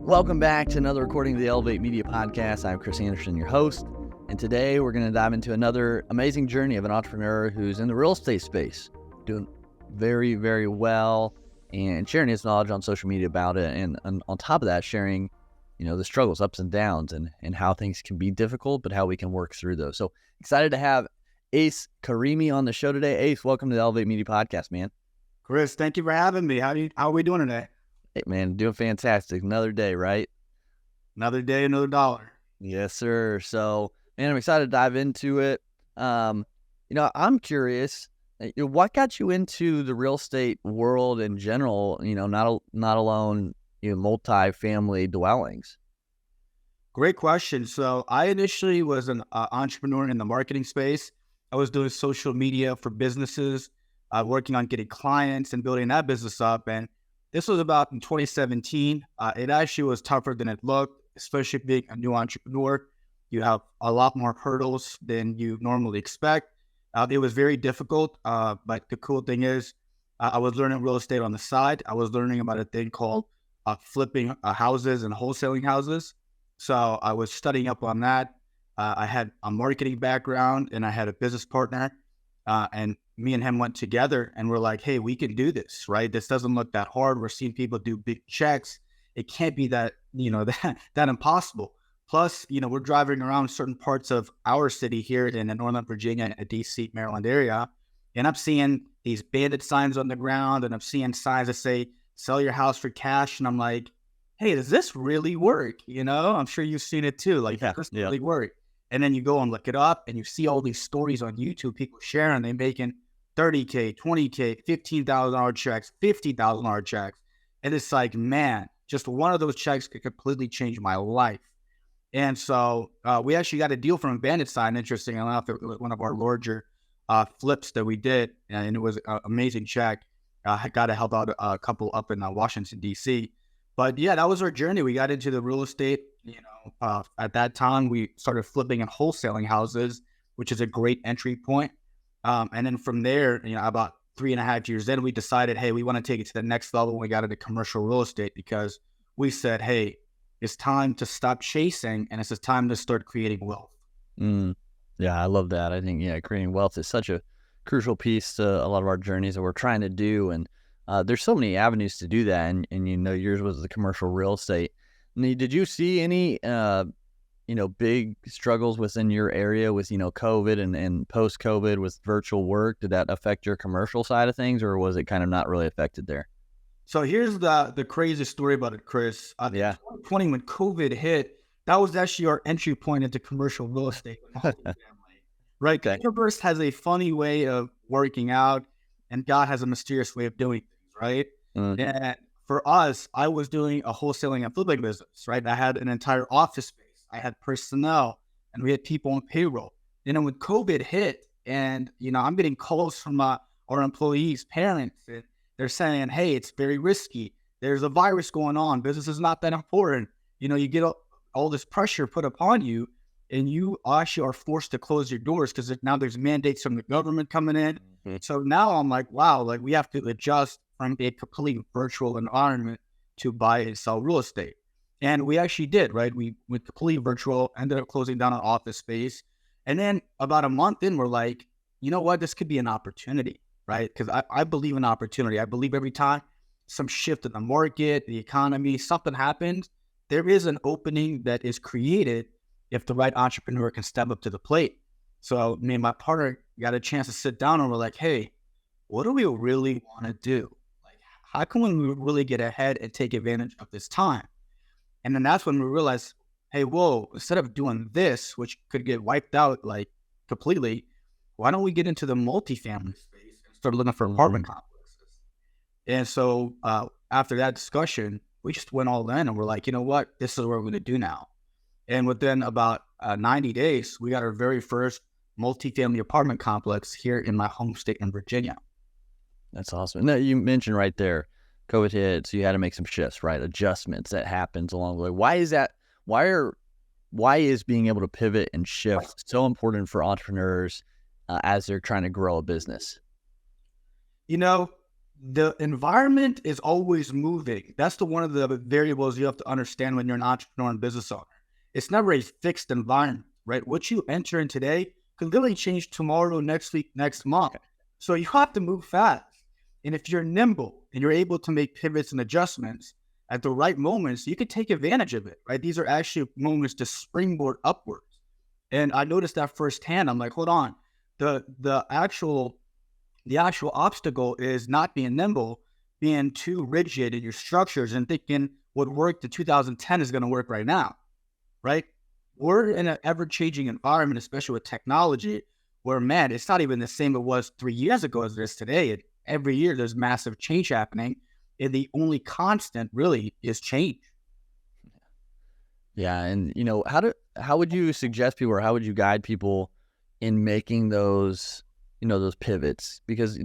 Welcome back to another recording of the Elevate Media Podcast. I'm Chris Anderson, your host, and today we're going to dive into another amazing journey of an entrepreneur who's in the real estate space, doing very, very well, and sharing his knowledge on social media about it, and on top of that, sharing, the struggles, ups and downs, and how things can be difficult, but how we can work through those. So excited to have Ace Carimi on the show today. Ace, welcome to the Elevate Media Podcast, man. Chris, thank you for having me. How are we doing today? Hey, man, doing fantastic. Another day, right? Another day, another dollar. Yes, sir. So, man, I'm excited to dive into it. I'm curious, what got you into the real estate world in general? Not alone, multi-family dwellings. Great question. So, I initially was an entrepreneur in the marketing space. I was doing social media for businesses, working on getting clients and building that business up. And this was about in 2017. It actually was tougher than it looked, especially being a new entrepreneur. You have a lot more hurdles than you normally expect. It was very difficult, but the cool thing is I was learning real estate on the side. I was learning about a thing called flipping houses and wholesaling houses. So I was studying up on that. I had a marketing background and I had a business partner, and me and him went together and we're like, hey, we can do this, right? This doesn't look that hard. We're seeing people do big checks. It can't be that, that impossible. Plus, we're driving around certain parts of our city here in the Northern Virginia and DC, Maryland area. And I'm seeing these bandit signs on the ground and I'm seeing signs that say, sell your house for cash. And I'm like, hey, does this really work? I'm sure you've seen it too. Like, does this really work? And then you go and look it up and you see all these stories on YouTube, people sharing, they're making $30K, $20K, $15,000 checks, $50,000 checks. And it's like, man, just one of those checks could completely change my life. And so we actually got a deal from a bandit sign, interesting enough. It was one of our larger flips that we did. And it was an amazing check. I got to help out a couple up in Washington, D.C. But yeah, that was our journey. We got into the real estate. At that time, we started flipping and wholesaling houses, which is a great entry point. And then from there, about 3.5 years in, we decided, hey, we want to take it to the next level. We got into commercial real estate because we said, hey, it's time to stop chasing and it's time to start creating wealth. Yeah, I love that. I think, creating wealth is such a crucial piece to a lot of our journeys that we're trying to do. And there's so many avenues to do that. And yours was the commercial real estate. Did you see any, big struggles within your area with, COVID and post-COVID with virtual work? Did that affect your commercial side of things, or was it kind of not really affected there? So here's the crazy story about it, Chris. In 2020, when COVID hit, that was actually our entry point into commercial real estate. Right? The universe has a funny way of working out, and God has a mysterious way of doing things, right? And for us, I was doing a wholesaling and flipping business, right? I had an entire office space. I had personnel and we had people on payroll. When COVID hit and, I'm getting calls from our employees, parents, and they're saying, hey, it's very risky. There's a virus going on. Business is not that important. You get all this pressure put upon you and you actually are forced to close your doors because now there's mandates from the government coming in. So now I'm like, wow, like we have to adjust from a completely virtual environment to buy and sell real estate. And we actually did, right? We went completely virtual, ended up closing down an office space. And then about a month in, we're like, you know what? This could be an opportunity, right? Because I believe in opportunity. I believe every time some shift in the market, the economy, something happens, there is an opening that is created if the right entrepreneur can step up to the plate. So me and my partner got a chance to sit down and we're like, hey, what do we really want to do? Like, how can we really get ahead and take advantage of this time? And then that's when we realized, hey, whoa, instead of doing this, which could get wiped out like completely, why don't we get into the multifamily space and start looking for apartment complexes? And so after that discussion, we just went all in and we're like, you know what, this is what we're going to do now. And within about 90 days, we got our very first multifamily apartment complex here in my home state in Virginia. That's awesome. Now, you mentioned right there, COVID hit, so you had to make some shifts, right? Adjustments that happens along the way. Why is that? Why is being able to pivot and shift so important for entrepreneurs as they're trying to grow a business? The environment is always moving. That's one of the variables you have to understand when you're an entrepreneur and business owner. It's never a fixed environment, right? What you enter in today could literally change tomorrow, next week, next month. So you have to move fast. And if you're nimble and you're able to make pivots and adjustments at the right moments, you can take advantage of it, right? These are actually moments to springboard upwards. And I noticed that firsthand. I'm like, hold on, the actual obstacle is not being nimble, being too rigid in your structures and thinking what worked in 2010 is going to work right now, right? We're in an ever-changing environment, especially with technology, where, man, it's not even the same it was 3 years ago as it is today. Every year there's massive change happening, and the only constant really is change. Yeah, and how would you suggest people, or how would you guide people in making those those pivots? Because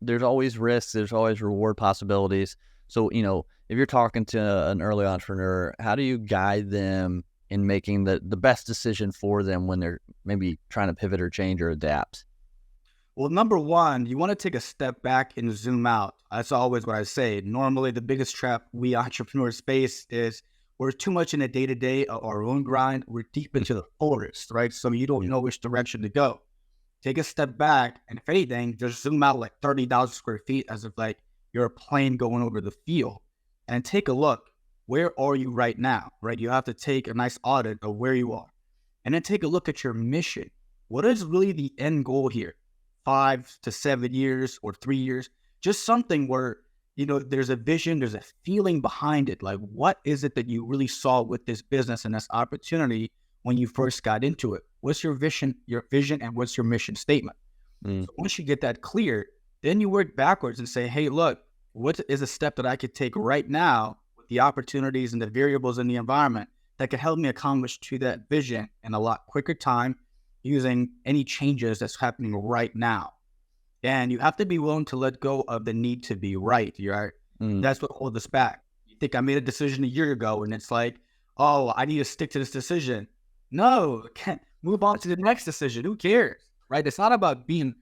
there's always risks, there's always reward possibilities. So if you're talking to an early entrepreneur, how do you guide them in making the best decision for them when they're maybe trying to pivot or change or adapt? Well, number one, you want to take a step back and zoom out. That's always what I say. Normally, the biggest trap we entrepreneurs face is we're too much in the day-to-day of our own grind. We're deep into the forest, right? So you don't know which direction to go. Take a step back, and if anything, just zoom out like 30,000 square feet as if like you're a plane going over the field, and take a look. Where are you right now, right? You have to take a nice audit of where you are, and then take a look at your mission. What is really the end goal here? 5 to 7 years or 3 years? Just something where, there's a vision, there's a feeling behind it. Like, what is it that you really saw with this business and this opportunity when you first got into it? What's your vision, and what's your mission statement? So once you get that clear, then you work backwards and say, hey, look, what is a step that I could take right now with the opportunities and the variables in the environment that could help me accomplish to that vision in a lot quicker time using any changes that's happening right now. And you have to be willing to let go of the need to be right. That's what holds us back. You think I made a decision a year ago and it's like, oh, I need to stick to this decision. No, can't move on to the next decision. Who cares, right? It's not about being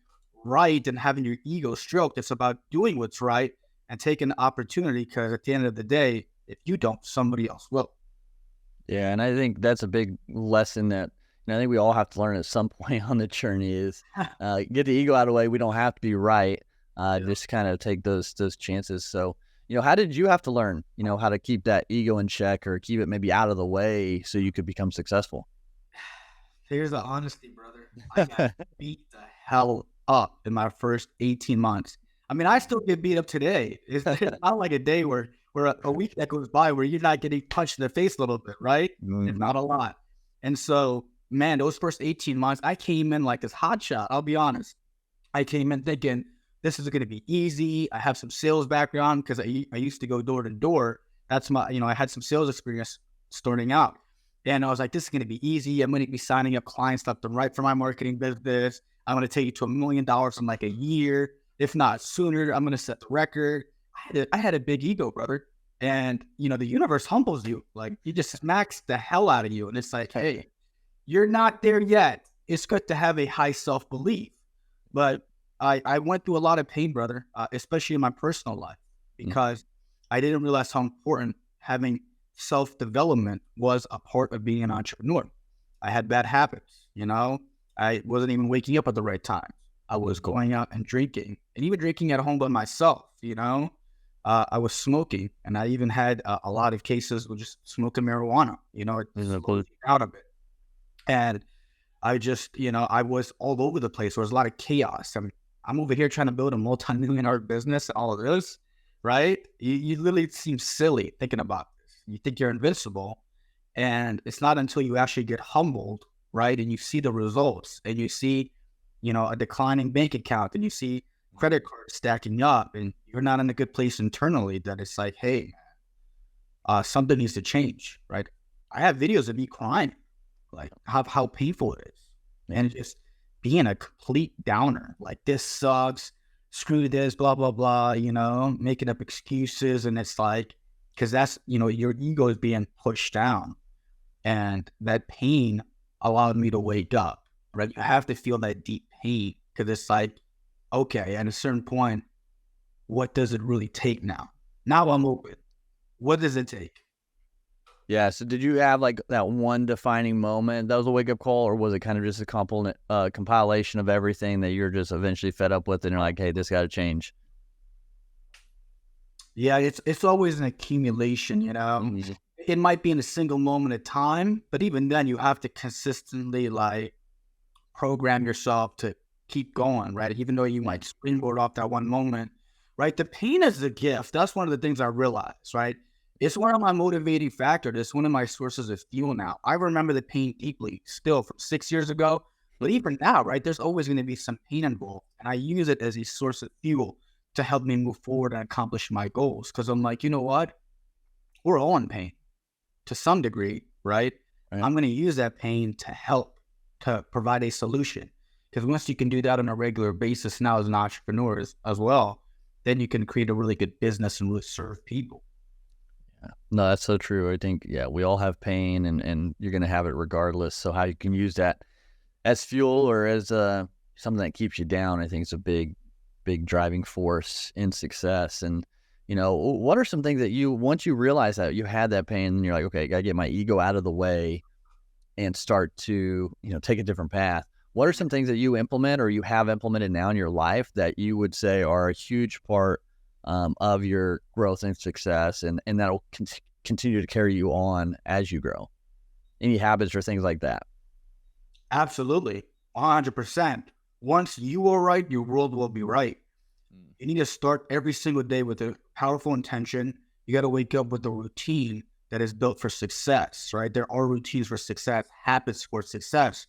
right and having your ego stroked. It's about doing what's right and taking the opportunity, because at the end of the day, if you don't, somebody else will. Yeah, and I think that's a big lesson that I think we all have to learn at some point on the journey is get the ego out of the way. We don't have to be right. Just kind of take those chances. So, how did you have to learn, how to keep that ego in check or keep it maybe out of the way so you could become successful? Here's the honesty, brother. I got beat the hell up in my first 18 months. I mean, I still get beat up today. It's not like a day where a week that goes by where you're not getting punched in the face a little bit, right? It's not a lot. And so, man, those first 18 months, I came in like this hotshot. I'll be honest. I came in thinking this is going to be easy. I have some sales background because I used to go door to door. That's my, I had some sales experience starting out. And I was like, this is going to be easy. I'm going to be signing up clients left and right for my marketing business. I'm going to take you to $1 million in like a year. If not sooner, I'm going to set the record. I had a big ego, brother. And, the universe humbles you. Like, it just smacks the hell out of you. And it's like, hey, you're not there yet. It's good to have a high self-belief. But I went through a lot of pain, brother, especially in my personal life, because I didn't realize how important having self-development was a part of being an entrepreneur. I had bad habits, I wasn't even waking up at the right time. I was going out and drinking, and even drinking at home by myself, I was smoking, and I even had a lot of cases with just smoking marijuana, out of it. And I just, I was all over the place. There was a lot of chaos. I'm over here trying to build a multi-million-dollar business and all of this, right? You literally seem silly thinking about this. You think you're invincible, and it's not until you actually get humbled, right? And you see the results, and you see, a declining bank account, and you see credit cards stacking up, and you're not in a good place internally, that it's like, hey, something needs to change, right? I have videos of me crying, like how painful it is, and just being a complete downer, like this sucks, screw this, blah, blah, blah, making up excuses. And it's like, because that's, your ego is being pushed down, and that pain allowed me to wake up, right? You have to feel that deep pain, because it's like, okay, at a certain point, what does it really take now? Now I'm open. What does it take? Yeah. So did you have like that one defining moment that was a wake up call, or was it kind of just a compilation of everything that you're just eventually fed up with and you're like, hey, this got to change? Yeah, it's always an accumulation, Mm-hmm. It might be in a single moment of time, but even then you have to consistently like program yourself to keep going, right? Even though you might springboard off that one moment, right? The pain is a gift. That's one of the things I realized, right? It's one of my motivating factors. It's one of my sources of fuel now. I remember the pain deeply still from 6 years ago, but even now, right? There's always going to be some pain involved. And I use it as a source of fuel to help me move forward and accomplish my goals. Cause I'm like, you know what? We're all in pain to some degree, right? Right. I'm going to use that pain to help to provide a solution. Because once you can do that on a regular basis now as an entrepreneur as well, then you can create a really good business and really serve people. Yeah. No, that's so true. I think, we all have pain and you're going to have it regardless. So how you can use that as fuel or as something that keeps you down, I think is a big driving force in success. And, what are some things that once you realize that you had that pain and you're like, okay, I got to get my ego out of the way and start to, take a different path. What are some things that you implement or you have implemented now in your life that you would say are a huge part of your growth and success and that'll continue to carry you on as you grow? Any habits or things like that? Absolutely. 100%. Once you are right, your world will be right. You need to start every single day with a powerful intention. You got to wake up with a routine that is built for success, right? There are routines for success, habits for success.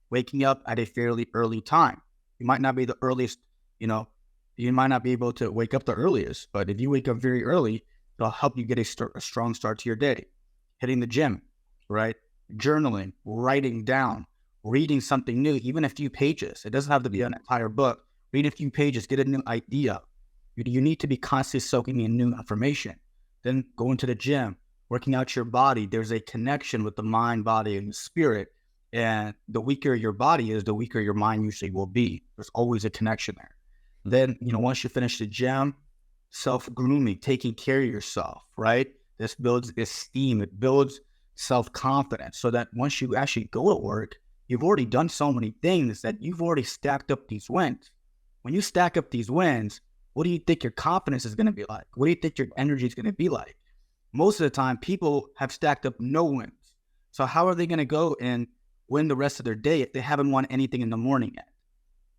Waking up at a fairly early time. You might not be the earliest, you might not be able to wake up the earliest, but if you wake up very early, it'll help you get a strong start to your day. Hitting the gym, right? Journaling, writing down, reading something new, even a few pages. It doesn't have to be an entire book. Read a few pages, get a new idea. You need to be constantly soaking in new information. Then go into the gym, working out your body. There's a connection with the mind, body, and the spirit. And the weaker your body is, the weaker your mind usually will be. There's always a connection there. Then, once you finish the gym, self-grooming, taking care of yourself, right? This builds esteem. It builds self-confidence so that once you actually go to work, you've already done so many things that you've already stacked up these wins. When you stack up these wins, what do you think your confidence is going to be like? What do you think your energy is going to be like? Most of the time, people have stacked up no wins. So how are they going to go and win the rest of their day if they haven't won anything in the morning yet?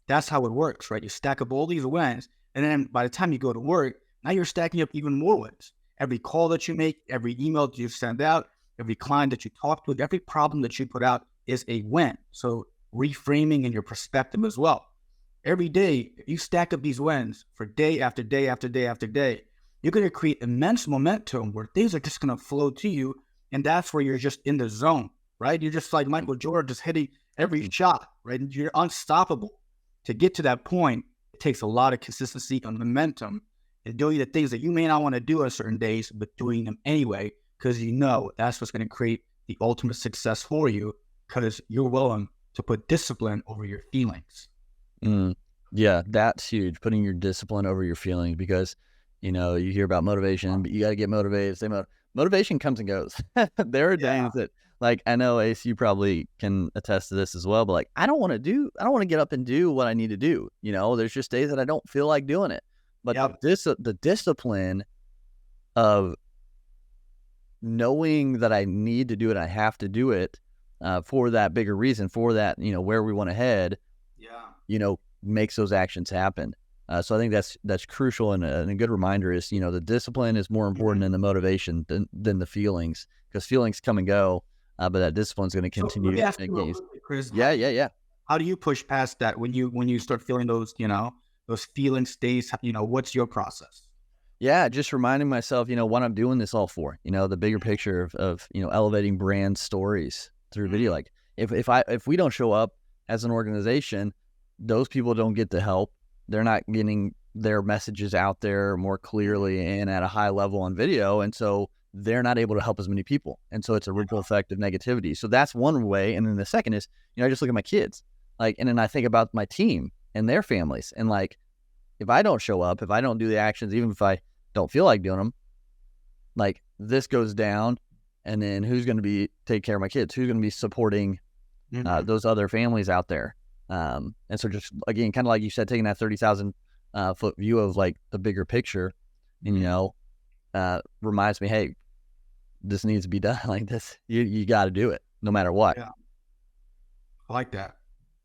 That's how it works, right? You stack up all these wins, and then by the time you go to work, now you're stacking up even more wins. Every call that you make, every email that you send out, every client that you talk to, every problem that you put out is a win. So reframing in your perspective as well. Every day, if you stack up these wins for day after day after day after day, you're going to create immense momentum where things are just going to flow to you. And that's where you're just in the zone, right? You're just like Michael Jordan, just hitting every shot, right? And you're unstoppable. To get to that point, it takes a lot of consistency and momentum and doing the things that you may not want to do on certain days, but doing them anyway, because that's what's going to create the ultimate success for you, because you're willing to put discipline over your feelings. Yeah, that's huge. Putting your discipline over your feelings, because, you hear about motivation, but you got to get motivated. Motivation comes and goes. There are days that, like, I know Ace, you probably can attest to this as well, but like, I don't want to get up and do what I need to do. There's just days that I don't feel like doing it. But the discipline of knowing that I need to do it, I have to do it for that bigger reason, for that, where we want to head, makes those actions happen. So I think that's crucial, and a good reminder is, the discipline is more important than the motivation than the feelings, because feelings come and go, but that discipline is going to continue. So let me ask you, Chris, Yeah. How do you push past that when you start feeling those, those feelings days? What's your process? Yeah, just reminding myself, what I'm doing this all for. The bigger picture of elevating brand stories through video. Like if we don't show up as an organization, those people don't get the help. They're not getting their messages out there more clearly and at a high level on video. And so they're not able to help as many people. And so it's a ripple effect of negativity. So that's one way. And then the second is, I just look at my kids, and then I think about my team and their families, and like, if I don't show up, if I don't do the actions, even if I don't feel like doing them, like this goes down, and then who's going to be take care of my kids? Who's going to be supporting those other families out there? And so just, again, kind of like you said, taking that 30,000 foot view of like the bigger picture, and, reminds me, hey, this needs to be done like this. You got to do it no matter what. Yeah. I like that.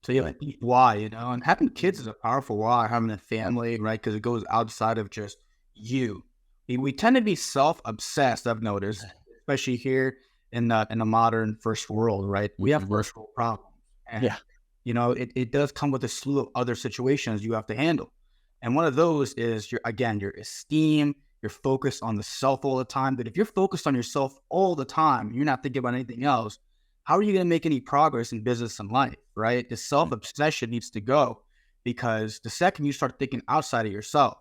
So you have a deep why, and having kids is a powerful why, having a family, right? Because it goes outside of just you. We tend to be self-obsessed, I've noticed, especially here in the modern first world, right? We have first world problems. And, it does come with a slew of other situations you have to handle. And one of those is, your esteem, your focus on the self all the time. But if you're focused on yourself all the time, you're not thinking about anything else, how are you going to make any progress in business and life, right? The self-obsession needs to go, because the second you start thinking outside of yourself,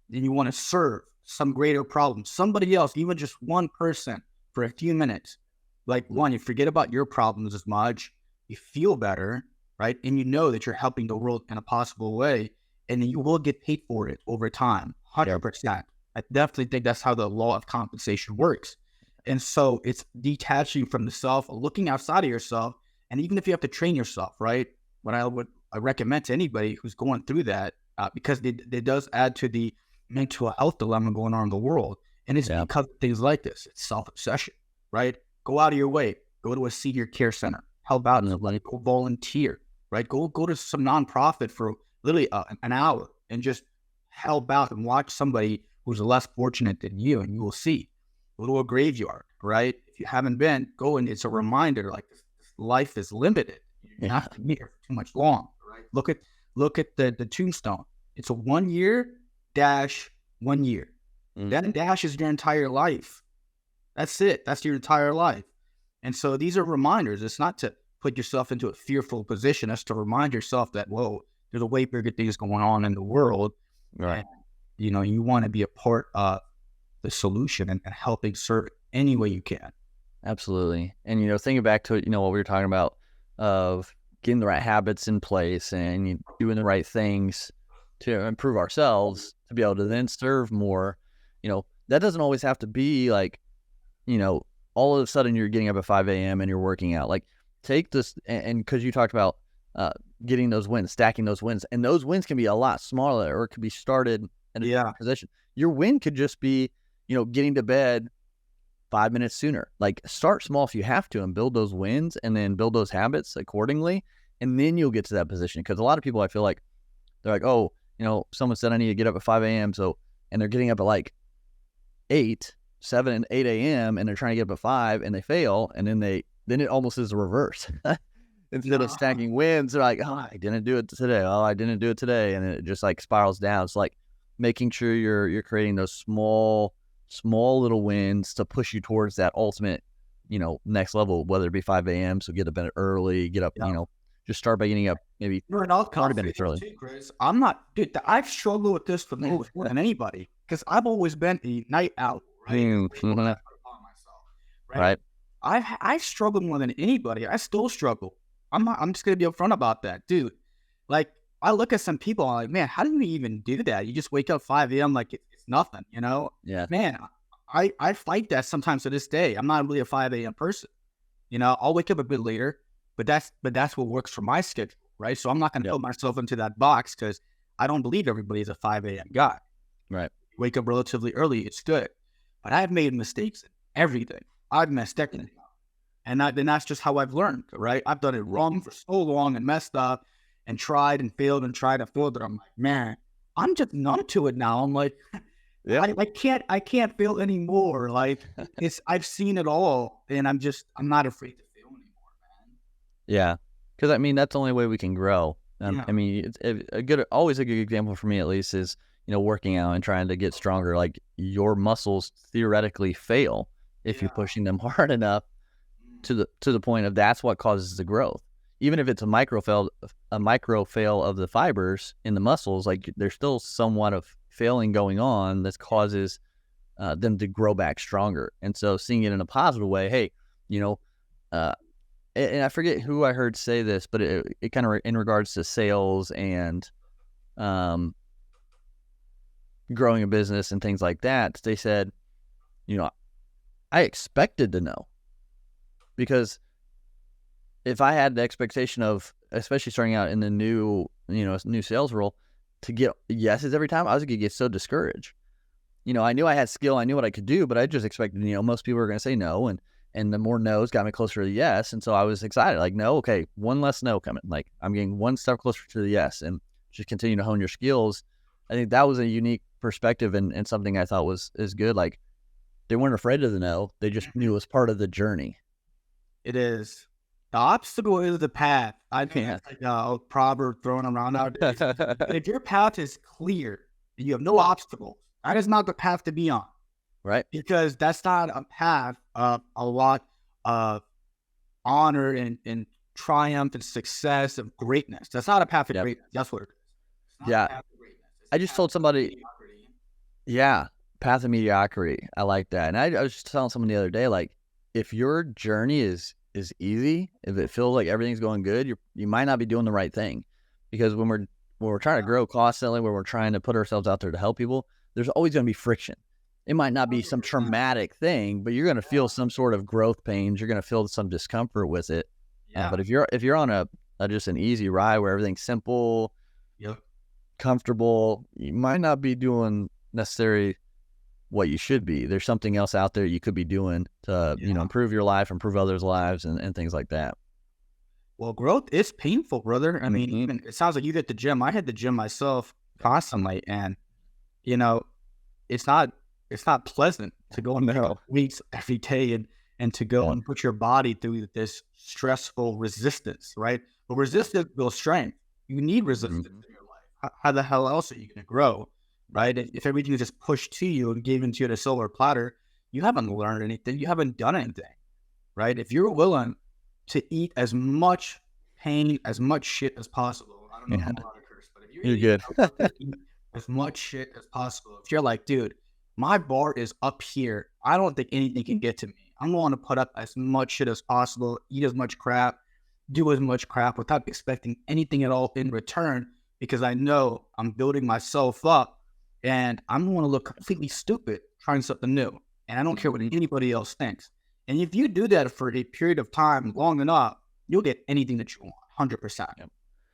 then you want to serve some greater problem, somebody else, even just one person for a few minutes. Like, one, you forget about your problems as much, you feel better, right? And you know that you're helping the world in a possible way, and then you will get paid for it over time, 100%. I definitely think that's how the law of compensation works. And so it's detaching from the self, looking outside of yourself. And even if you have to train yourself, right? What I recommend to anybody who's going through that, because it does add to the mental health dilemma going on in the world. And it's because of things like this. It's self-obsession, right? Go out of your way. Go to a senior care center. Help out and go volunteer, right? Go to some nonprofit for literally an hour and just help out and watch somebody who's less fortunate than you, and you will see. Go to a graveyard, right? If you haven't been, go, and it's a reminder, like, this life is limited. You're not here for too much long, right? Look at the tombstone. It's a 1 year dash 1 year. That dash is your entire life. That's it. That's your entire life. And so these are reminders. It's not to put yourself into a fearful position. It's to remind yourself that, whoa, there's a way bigger things going on in the world. Right. And, you want to be a part of the solution and helping serve any way you can. Absolutely. And, thinking back to, what we were talking about of getting the right habits in place and doing the right things to improve ourselves, to be able to then serve more, that doesn't always have to be like, all of a sudden you're getting up at 5 a.m. and you're working out. Like, take this, and because you talked about getting those wins, stacking those wins, and those wins can be a lot smaller, or it could be started in a different position. Your win could just be, getting to bed 5 minutes sooner. Like, start small if you have to, and build those wins, and then build those habits accordingly, and then you'll get to that position. Because a lot of people, I feel like, they're like, oh, someone said I need to get up at 5 a.m. And they're getting up at like 7 and 8 a.m. and they're trying to get up at 5 and they fail, and then it almost is the reverse. Instead of stacking wins, they're like, oh, I didn't do it today. Oh, I didn't do it today. And it just like spirals down. It's like making sure you're creating those small little wins to push you towards that ultimate, next level, whether it be 5 a.m. So get up early, get up, just start by getting up maybe 30 minutes early. Too, Chris. I'm not, dude, I've struggled with this for more than anybody, because I've always been a night owl, right? Right. I've struggled more than anybody. I still struggle. I'm just going to be upfront about that, dude. Like, I look at some people, I'm like, man, how do you even do that? You just wake up 5 a.m. like it's nothing, Yeah. Man, I fight that sometimes to this day. I'm not really a 5 a.m. person. I'll wake up a bit later, but that's what works for my schedule, right? So I'm not going to put myself into that box, because I don't believe everybody is a 5 a.m. guy. Right. Wake up relatively early, it's good. But I've made mistakes in everything. I've messed everything up. And that's just how I've learned, right? I've done it wrong for so long and messed up and tried and failed and tried and failed, that I'm like, man, I'm just numb to it now. I'm like, I can't fail anymore. Like, I've seen it all, and I'm not afraid to fail anymore, man. Yeah. Because that's the only way we can grow. It's always a good example for me, at least, is, working out and trying to get stronger. Like, your muscles theoretically fail if you're pushing them hard enough to the point of that's what causes the growth. Even if it's a micro fail of the fibers in the muscles, like, there's still somewhat of failing going on that causes them to grow back stronger. And so seeing it in a positive way, hey, and I forget who I heard say this, but it kind of in regards to sales and growing a business and things like that, they said, I expected to know, because if I had the expectation of, especially starting out in the new sales role, to get yeses every time, I was going to get so discouraged. I knew I had skill, I knew what I could do, but I just expected, most people were going to say no, and the more no's got me closer to the yes. And so I was excited, like, no, okay, one less no coming. Like, I'm getting one step closer to the yes, and just continue to hone your skills. I think that was a unique perspective and something I thought is good. Like, they weren't afraid of the no. They just knew it was part of the journey. It is. The obstacle is the path. I think that's like a proverb thrown around nowadays. But if your path is clear and you have no obstacles, that is not the path to be on. Right. Because that's not a path of a lot of honor and triumph and success and greatness. That's not a path to greatness. That's what it is. It's not a path to greatness. I just told somebody, path of mediocrity. I like that. And I was just telling someone the other day, like, if your journey is easy, if it feels like everything's going good, you might not be doing the right thing. Because when we're trying to grow constantly, when we're trying to put ourselves out there to help people, there's always going to be friction. It might not be some traumatic thing, but you're going to feel some sort of growth pains. You're going to feel some discomfort with it. But if you're on just an easy ride where everything's simple, comfortable, you might not be doing necessarily what you should be. There's something else out there you could be doing to improve your life, improve others' lives, and things like that. Well, growth is painful, brother. I mean, even it sounds like you hit the gym. I hit the gym myself constantly, and it's not pleasant to go in there weeks every day and to go and put your body through this stressful resistance, right? But resistance builds strength. You need resistance in your life. How the hell else are you going to grow, right? If everything is just pushed to you and given to you on a silver platter, you haven't learned anything. You haven't done anything, right? If you're willing to eat as much pain, as much shit as possible, I don't know how to curse, but if you're good. Eat as much shit as possible, if you're like, dude, my bar is up here, I don't think anything can get to me. I'm going to put up as much shit as possible, eat as much crap, do as much crap without expecting anything at all in return, because I know I'm building myself up and I'm going to look completely stupid trying something new. And I don't care what anybody else thinks. And if you do that for a period of time long enough, you'll get anything that you want, 100%.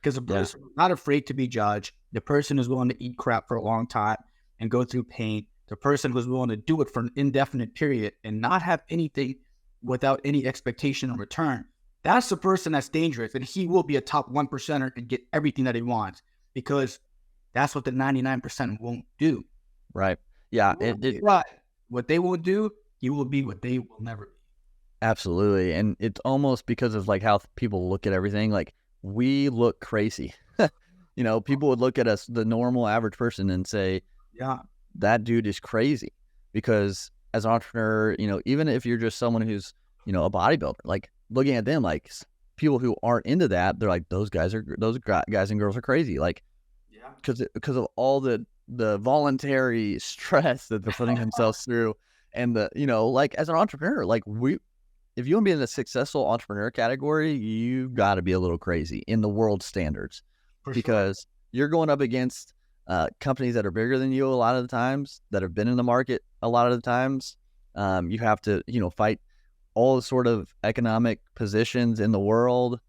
Because the person is not afraid to be judged. The person who's willing to eat crap for a long time and go through pain. The person who's willing to do it for an indefinite period and not have anything without any expectation in return. That's the person that's dangerous, and he will be a top 1%er and get everything that he wants, because that's what the 99% won't do. Right. Yeah. What they won't do, you will be what they will never be. Absolutely. And it's almost because of like how people look at everything. Like, we look crazy. People would look at us, the normal average person, and say, that dude is crazy. Because as an entrepreneur, even if you're just someone who's, a bodybuilder, like, looking at them, like, people who aren't into that, they're like, those guys and girls are crazy. Like, because of all the voluntary stress that they're putting themselves through. And like, as an entrepreneur, like, if you want to be in the successful entrepreneur category, you got to be a little crazy in the world standards, because you're going up against companies that are bigger than you a lot of the times, that have been in the market a lot of the times. You have to, fight all the sort of economic positions in the world.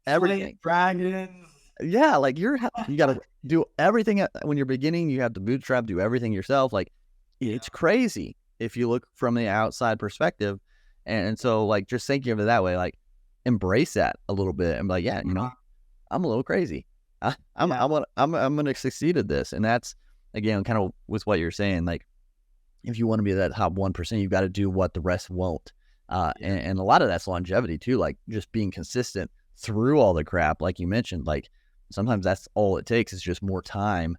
Everything. Dragons. Yeah, like, you got to do everything when you're beginning. You have to bootstrap, do everything yourself. Like, it's crazy if you look from the outside perspective. And so, like, just thinking of it that way, like, embrace that a little bit and be like, I'm a little crazy. I'm going to succeed at this. And that's, again, kind of with what you're saying. Like, if you want to be that top 1%, you've got to do what the rest won't. And a lot of that's longevity too, like, just being consistent through all the crap. Like you mentioned, like, sometimes that's all it takes is just more time.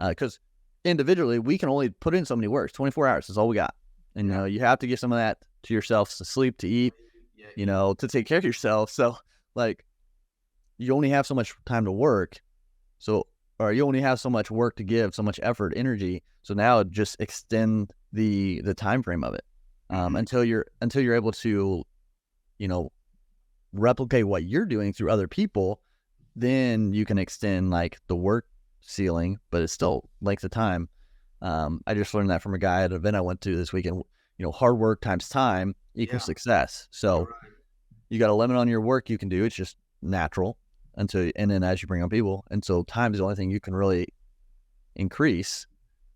Because individually, we can only put in so many works. 24 hours is all we got. And, you have to give some of that to yourself, to sleep, to eat, to take care of yourself. So, like, you only have so much time to work. Or you only have so much work to give, so much effort, energy. So now just extend the time frame of it until you're able to, replicate what you're doing through other people. Then you can extend, like, the work ceiling, but it's still length of time. I just learned that from a guy at an event I went to this weekend. Hard work times time equals success. So you got a limit on your work you can do. It's just natural and then as you bring on people. And so time is the only thing you can really increase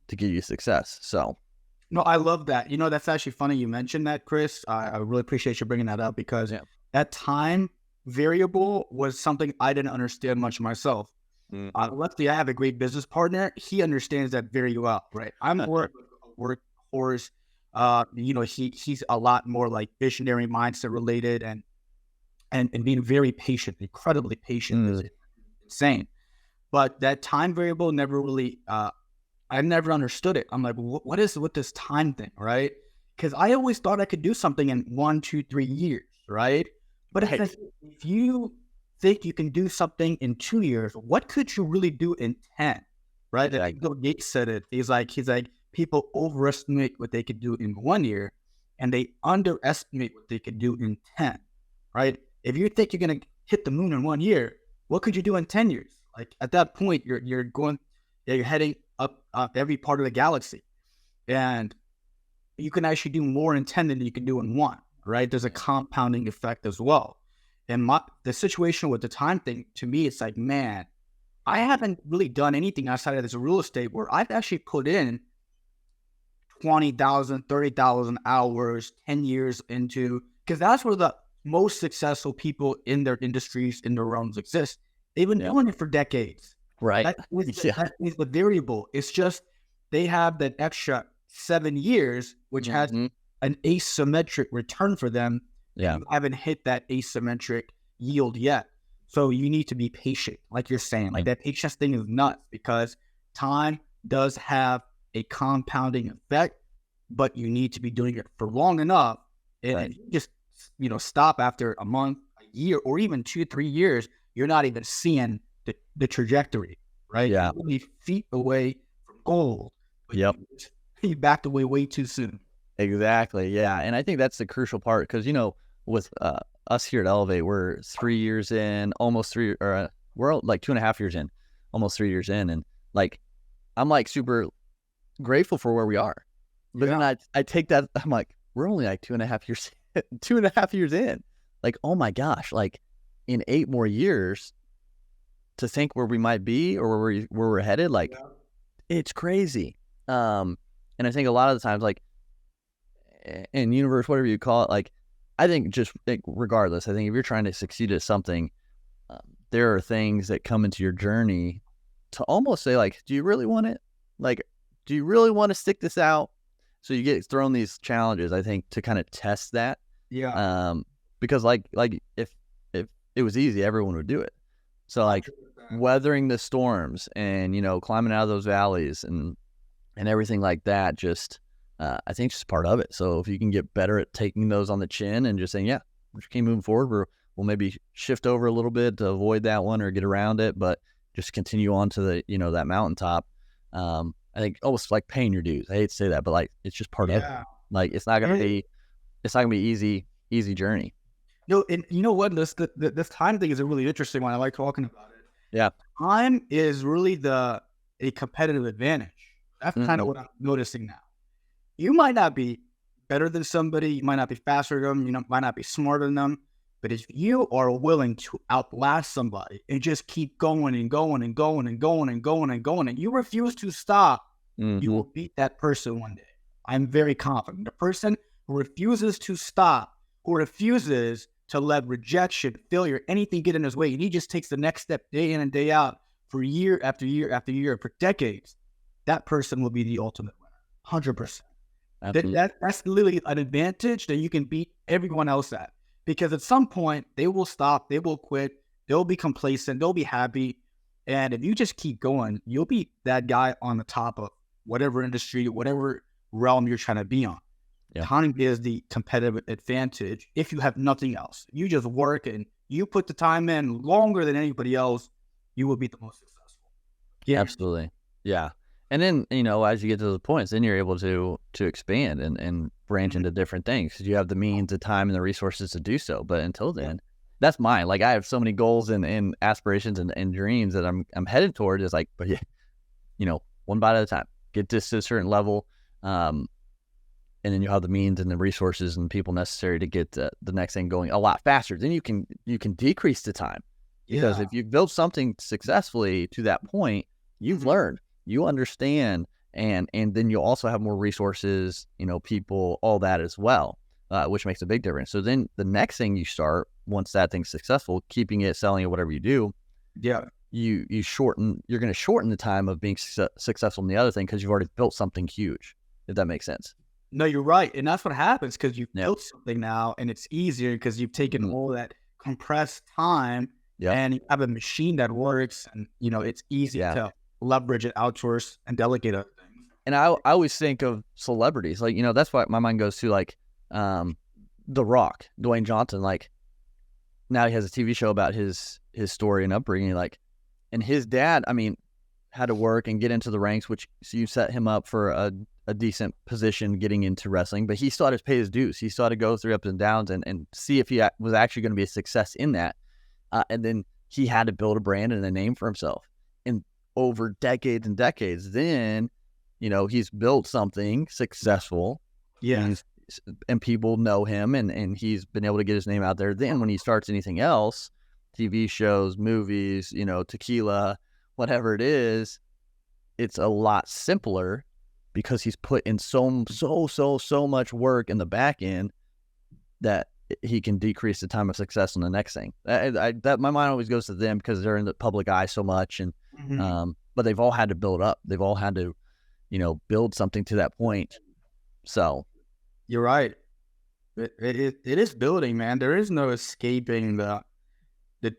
to give you success. So. No, I love that. That's actually funny you mentioned that, Chris. I really appreciate you bringing that up because that time variable was something I didn't understand much myself. Luckily, I have a great business partner. He understands that very well, right? I'm a workhorse. He's a lot more like visionary mindset related and being very patient, incredibly patient is insane. But that time variable never really, I never understood it. I'm like, what is with this time thing, right? Because I always thought I could do something in 1, 2, 3 years, right? But if you think you can do something in 2 years, what could you really do in 10, right? Like Bill Gates said it. He's like, people overestimate what they could do in 1 year, and they underestimate what they could do in 10, right? If you think you're gonna hit the moon in 1 year, what could you do in 10 years? Like at that point, you're heading up every part of the galaxy, and you can actually do more in 10 than you can do in 1, right? There's a compounding effect as well. And the situation with the time thing, to me, it's like, man, I haven't really done anything outside of this real estate where I've actually put in 20,000, 30,000 hours, 10 years into, because that's where the most successful people in their industries, in their realms exist. They've been doing it for decades. Right. That is the variable. It's just they have that extra 7 years, which has an asymmetric return for them. Yeah. You haven't hit that asymmetric yield yet. So you need to be patient, like you're saying. Like that patience thing is nuts because time does have a compounding effect, but you need to be doing it for long enough. And if you just, stop after a month, a year, or even 2, 3 years, you're not even seeing the trajectory, right? Yeah. You're only feet away from gold. But you backed away way too soon. Exactly. Yeah. And I think that's the crucial part because, with us here at Elevate, we're 3 years in, almost 3, or we're like 2.5 years in, almost 3 years in. And like, I'm like super grateful for where we are. But then I take that, I'm like, we're only like 2.5 years, 2.5 years in. Like, oh my gosh, like in 8 more years to think where we might be or where we're headed, like it's crazy. And I think a lot of the times, like in universe, whatever you call it, like, I think just regardless, I think if you're trying to succeed at something, there are things that come into your journey to almost say like, do you really want it? Like, do you really want to stick this out? So you get thrown these challenges, I think, to kind of test that. Yeah. Because like if it was easy, everyone would do it. So like weathering the storms and, climbing out of those valleys and everything like that, just, I think just part of it. So if you can get better at taking those on the chin and just saying, yeah, we just keep moving forward, we'll maybe shift over a little bit to avoid that one or get around it, but just continue on to the, that mountaintop. I think almost like paying your dues. I hate to say that, but like, it's just part of it. Like, it's not going to be easy journey. No, and you know what? This time thing is a really interesting one. I like talking about it. Yeah. Time is really a competitive advantage. That's kind of what I'm noticing now. You might not be better than somebody. You might not be faster than them. You might not be smarter than them. But if you are willing to outlast somebody and just keep going and going and going and going and going and going, and you refuse to stop, you will beat that person one day. I'm very confident. The person who refuses to stop, who refuses to let rejection, failure, anything get in his way, and he just takes the next step day in and day out for year after year after year, for decades, that person will be the ultimate winner, 100%. That's literally an advantage that you can beat everyone else at. Because at some point, they will stop, they will quit, they'll be complacent, they'll be happy. And if you just keep going, you'll be that guy on the top of whatever industry, whatever realm you're trying to be on. Yeah. Time is the competitive advantage if you have nothing else. You just work and you put the time in longer than anybody else, you will be the most successful. Yeah, absolutely. Yeah. And then, as you get to those points, then you're able to expand and branch into different things because you have the means, the time, and the resources to do so. But until then, that's mine. Like, I have so many goals and aspirations and dreams that I'm headed toward. Is like, but yeah, one bite at a time. get this to a certain level. And then you have the means and the resources and people necessary to get the next thing going a lot faster. Then you can decrease the time, because if you've built something successfully to that point, you've learned, you understand, and then you'll also have more resources, people, all that as well, which makes a big difference. So then the next thing you start, once that thing's successful, keeping it, selling it, whatever you do, you're going to shorten the time of being successful in the other thing, because you've already built something huge, if that makes sense. No, you're right. And that's what happens, because you've built something now, and it's easier because you've taken all that compressed time and you have a machine that works, and, it's easy to leverage and outsource and delegate other things. And I always think of celebrities, like, that's why my mind goes to, like, The Rock, Dwayne Johnson. Like, now he has a TV show about his story and upbringing, like, and his dad, had to work and get into the ranks, which you set him up for a decent position getting into wrestling, but he still had to pay his dues. He still had to go through ups and downs and see if he was actually going to be a success in that. And then he had to build a brand and a name for himself. And over decades and decades, then, he's built something successful. Yeah. And people know him, and he's been able to get his name out there. Then when he starts anything else, TV shows, movies, tequila, whatever it is, it's a lot simpler, because he's put in so much work in the back end that he can decrease the time of success on the next thing. That my mind always goes to them, because they're in the public eye so much, and but they've all had to build up. They've all had to, build something to that point. So you're right. It is building, man. There is no escaping the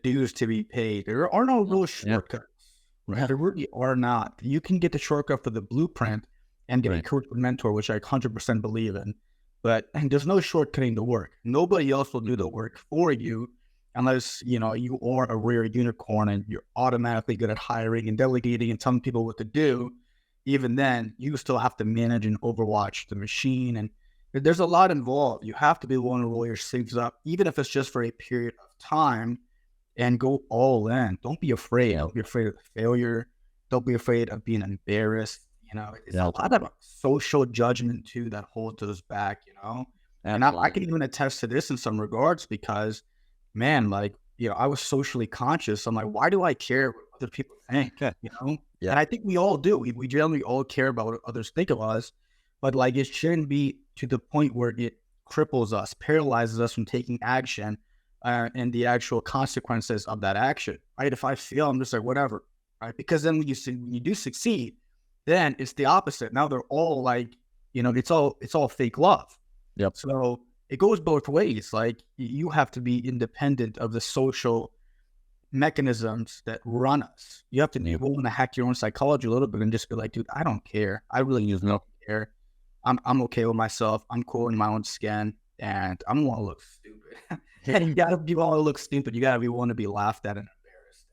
dues to be paid. There are no real shortcuts. Right? There really are not. You can get the shortcut for the blueprint and get a career mentor, which I 100% believe in. But there's no shortcutting the work. Nobody else will do the work for you, unless, you are a rare unicorn and you're automatically good at hiring and delegating and telling people what to do. Even then, you still have to manage and overwatch the machine. And there's a lot involved. You have to be willing to roll your sleeves up, even if it's just for a period of time, and go all in. Don't be afraid. Don't be afraid of failure. Don't be afraid of being embarrassed. It's a lot of social judgment too that holds us back, And I can even attest to this in some regards, because, man, like, I was socially conscious. I'm like, why do I care what other people think? And I think we all do. We generally all care about what others think of us, but, like, it shouldn't be to the point where it cripples us, paralyzes us from taking action. And the actual consequences of that action, right? If I fail, I'm just like, whatever, right? Because then when you do succeed, then it's the opposite. Now they're all like, it's all fake love. Yep. So it goes both ways. Like, you have to be independent of the social mechanisms that run us. You have to be willing to hack your own psychology a little bit and just be like, dude, I don't care. I really just don't care. I'm okay with myself. I'm cool in my own skin, and I'm gonna look stupid. And you gotta be willing to look stupid. You gotta be willing to be laughed at and embarrassed.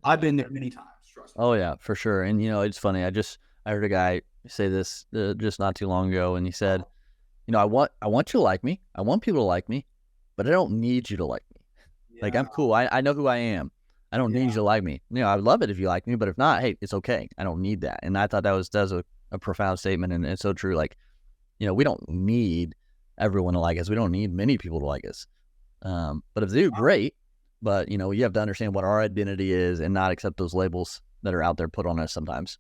I've been there many times. Trust me. Oh yeah, for sure. And it's funny. I heard a guy say this just not too long ago, and he said, I want you to like me. I want people to like me, but I don't need you to like me. Yeah. Like, I'm cool. I know who I am. I don't need you to like me. I would love it if you like me, but if not, hey, it's okay. I don't need that. And I thought that was a profound statement, and it's so true. Like, we don't need everyone to like us. We don't need many people to like us. But if they do, great. But, you have to understand what our identity is and not accept those labels that are out there put on us sometimes.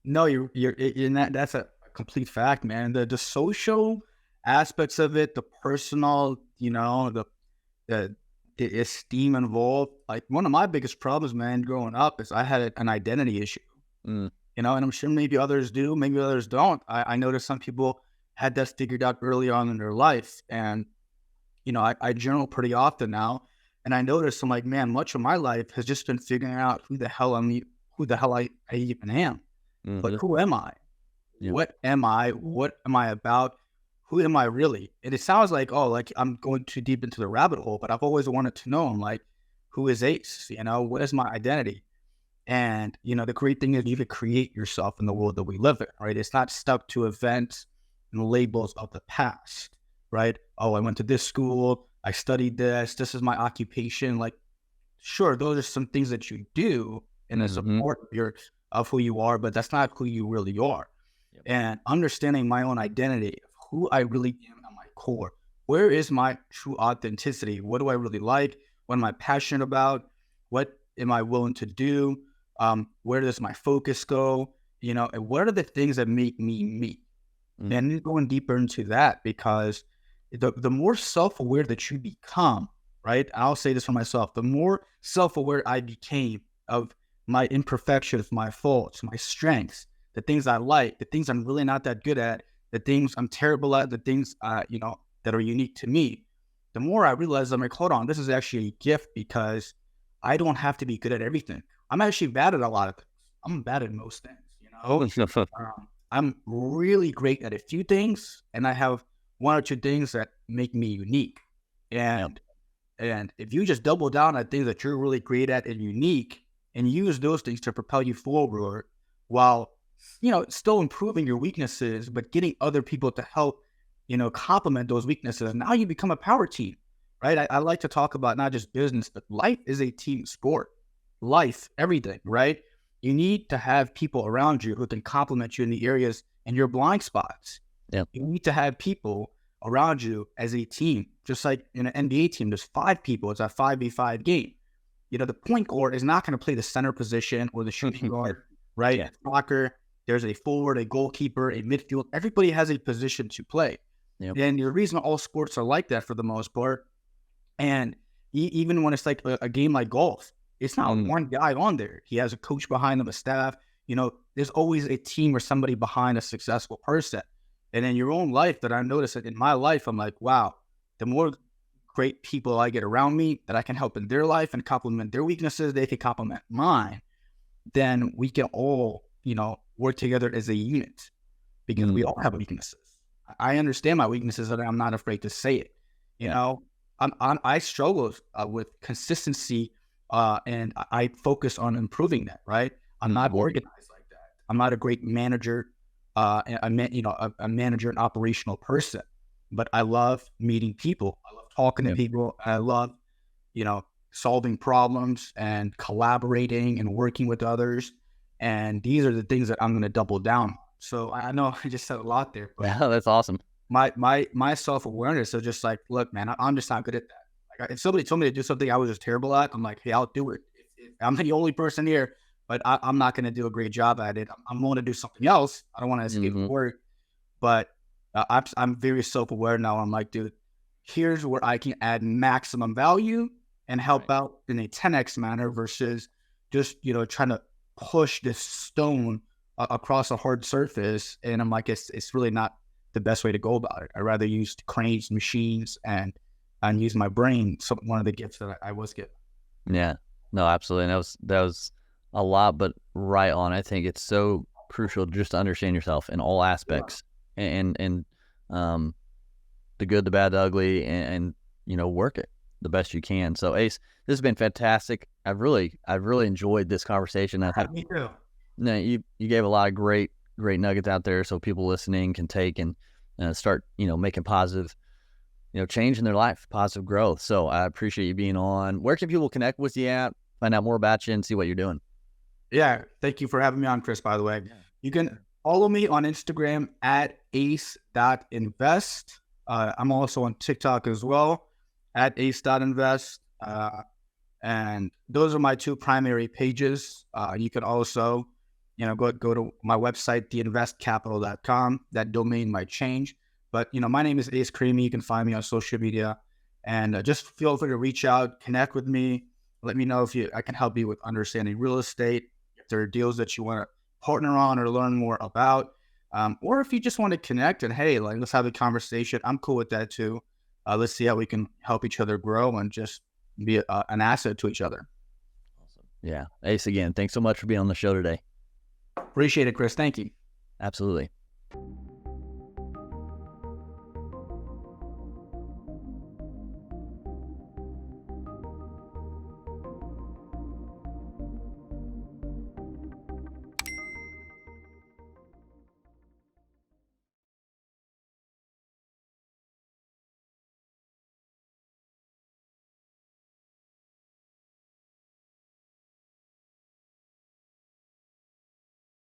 No, you're in that's a complete fact, man. The social aspects of it, the personal, the esteem involved. Like, one of my biggest problems, man, growing up is I had an identity issue, and I'm sure maybe others do, maybe others don't. I noticed some people had that figured out early on in their life, and I journal pretty often now, and I noticed, I'm like, man, much of my life has just been figuring out who the hell I even am. Mm-hmm. But who am I? Yeah. What am I? What am I about? Who am I really? And it sounds like, like I'm going too deep into the rabbit hole, but I've always wanted to know, I'm like, who is Ace? What is my identity? And, the great thing is you can create yourself in the world that we live in, right? It's not stuck to events and labels of the past. Right? Oh, I went to this school. I studied this. This is my occupation. Like, sure, those are some things that you do in a support of who you are, but that's not who you really are. and understanding my own identity of who I really am at my core. Where is my true authenticity? What do I really like? What am I passionate about? What am I willing to do? Where does my focus go? And what are the things that make me me? And going deeper into that, because the more self-aware that you become, right? I'll say this for myself. The more self-aware I became of my imperfections, my faults, my strengths, the things I like, the things I'm really not that good at, the things I'm terrible at, the things, that are unique to me, the more I realize I'm like, hold on, this is actually a gift because I don't have to be good at everything. I'm actually bad at a lot of things. I'm bad at most things, I'm really great at a few things, and I have one or two things that make me unique. And if you just double down on things that you're really great at and unique, and use those things to propel you forward, while still improving your weaknesses, but getting other people to help complement those weaknesses, now you become a power team, right? I like to talk about not just business, but life is a team sport. Life, everything, right? You need to have people around you who can complement you in the areas and your blind spots. Yeah. You need to have people around you as a team, just like in an NBA team, there's 5 people. It's a 5v5 game. The point guard is not going to play the center position or the shooting guard, right? Yeah. Soccer, there's a forward, a goalkeeper, a midfield. Everybody has a position to play. Yep. And the reason all sports are like that for the most part, and even when it's like a game like golf, it's not one guy on there. He has a coach behind him, a staff. There's always a team or somebody behind a successful person. And in your own life, that I noticed that in my life, I'm like, wow, the more great people I get around me that I can help in their life and complement their weaknesses, they can complement mine, then we can all, work together as a unit, because we all have weaknesses. I understand my weaknesses, and I'm not afraid to say it. I struggle with consistency, and I focus on improving that, right? I'm not organized like that. I'm not a great manager, a manager and operational person, but I love meeting people. I love talking to people. I love, solving problems and collaborating and working with others. And these are the things that I'm going to double down on. So I know I just said a lot there, but Yeah, that's awesome. My self-awareness is just like, look, man, I'm just not good at that. Like, if somebody told me to do something I was just terrible at, I'm like, hey, I'll do it. If I'm the only person here, but I'm not going to do a great job at it. I'm going to do something else. I don't want to escape work, but I'm very self-aware now. I'm like, dude, here's where I can add maximum value and help out in a 10x manner versus just, trying to push this stone across a hard surface. And I'm like, it's really not the best way to go about it. I'd rather use cranes, machines, and use my brain. So one of the gifts that I was given. Yeah, no, absolutely. And that was a lot, but right on. I think it's so crucial just to understand yourself in all aspects, and the good, the bad, the ugly, and work it the best you can. So Ace, this has been fantastic. I've really enjoyed this conversation. Me too. No, you gave a lot of great nuggets out there, so people listening can take and start making positive change in their life, positive growth. So I appreciate you being on. Where can people connect with you at, find out more about you, and see what you're doing? Yeah, thank you for having me on, Chris, by the way. Yeah. You can follow me on Instagram at ace.invest. I'm also on TikTok as well at ace.invest. And those are my 2 primary pages. You can also, go to my website, theinvestcapital.com. That domain might change. But, my name is Ace Carimi. You can find me on social media. And just feel free to reach out, connect with me. Let me know if I can help you with understanding real estate, if there are deals that you want to partner on or learn more about. Or if you just want to connect and, hey, let's have a conversation. I'm cool with that too. Let's see how we can help each other grow and just be an asset to each other. Awesome. Yeah. Ace, again, thanks so much for being on the show today. Appreciate it, Chris. Thank you. Absolutely.